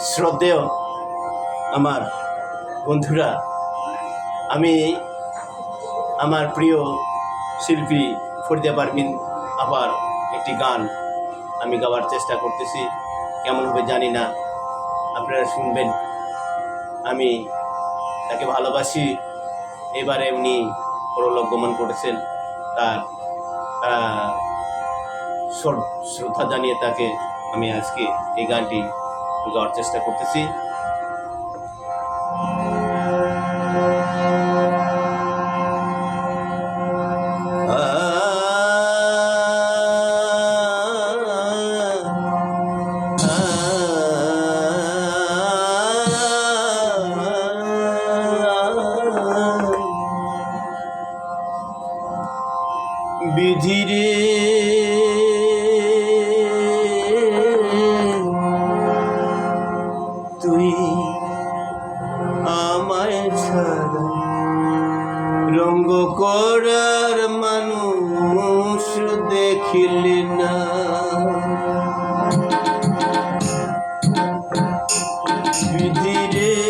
শ্রদ্ধেয় আমার বন্ধুরা, আমি আমার প্রিয় শিল্পী ফরিদা পারভিন আপার একটি গান আমি গাওয়ার চেষ্টা করতেছি। কেমন হবে জানি না, আপনারা শুনবেন। আমি তাকে ভালোবাসি। এবারে উনি পরলোক গমন করেছেন, তার শ্রদ্ধা জানিয়ে তাকে আমি আজকে এই গানটি গাওয়ার চেষ্টা করতেছি। বিধিরে তুই আমায় ছাড়া রঙ্গ করার মানুষ দেখিলি না। বিধিরে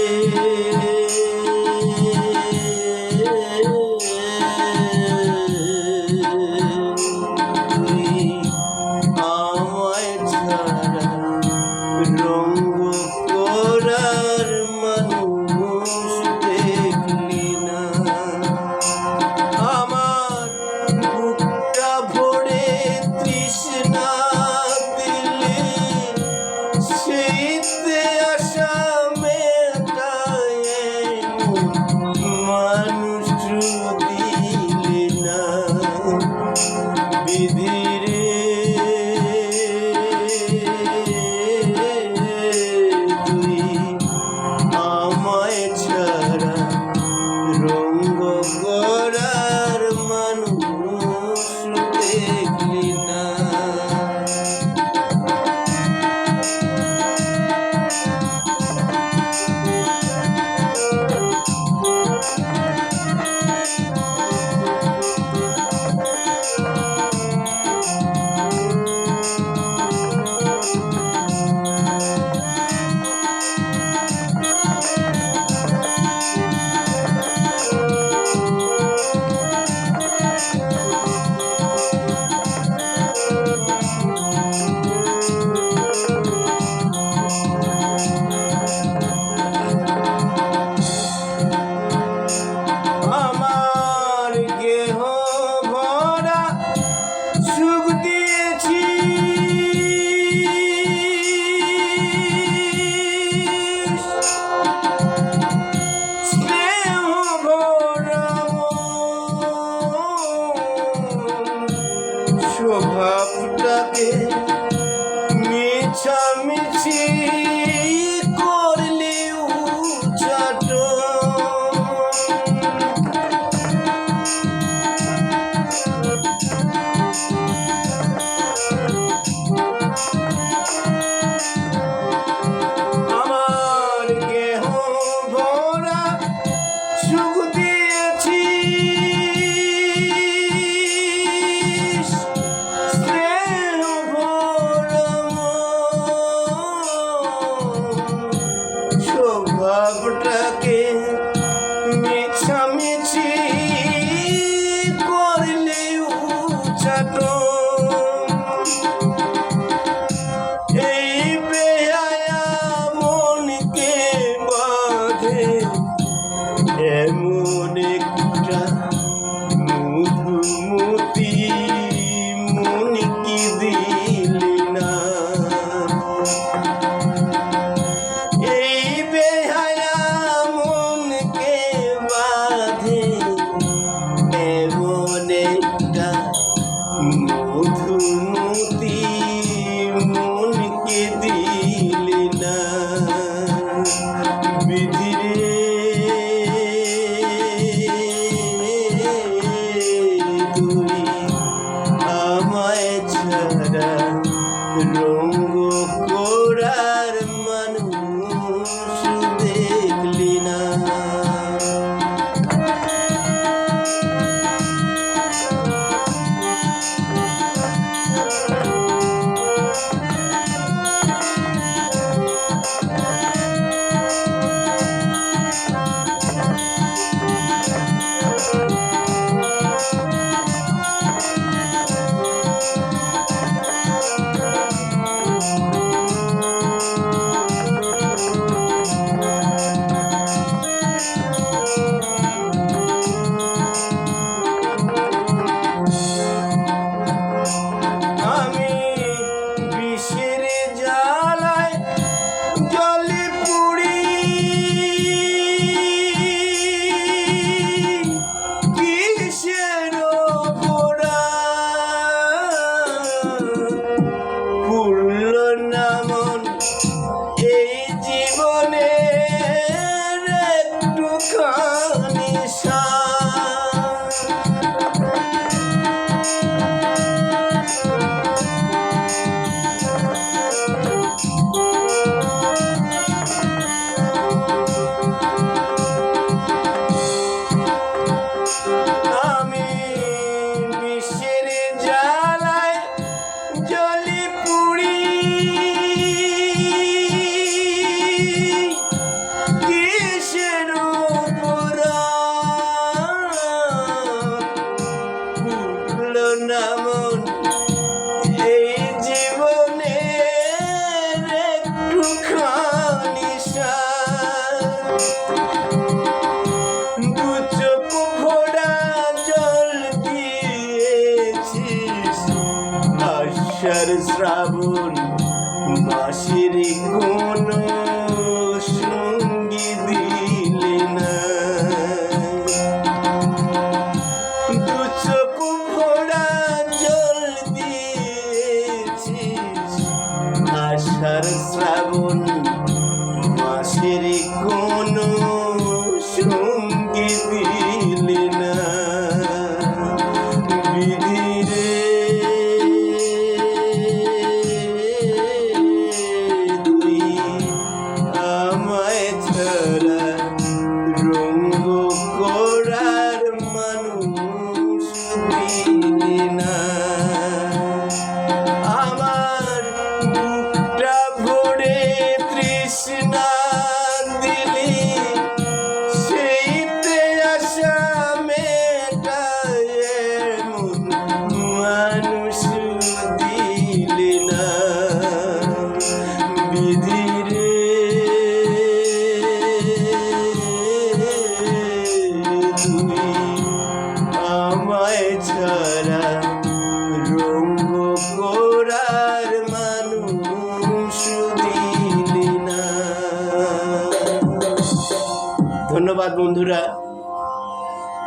স্বভাবটাকে মিছামিছি করলি উচ্চাটন। আমার গেহ ভরা সুখ দিয়েছি, স্বভাবটাকে মিছামিছি করলে উচ্চাটন। এই বেহায়া মনকে বাঁধে এমন একটা মধুমতি মন কি দিলি না। মধুমতি মনকে দিলি না। বিধিরে তুই আমায় ছাড়া রঙ্গ করার মানুষ দেখলি না। কোনো সঙ্গী দিলে না। দু চোখ ভরা জল দিয়েছিস আষাঢ় শ্রাবণ মাসের কোনো সঙ্গী দিলে না। বিধি রে তুই আমায় ছাড়া রঙ্গ করার মানুষ দিলি না। আমার বুকটা ভরে তৃষ্ণা দিলি, সেইতে আশা মেটায় এমন মানুষ দিলি না। বিধি রে তুই আমায় ছাড়া রঙ্গ করার মানুষ দিলি না। ধন্যবাদ বন্ধুরা।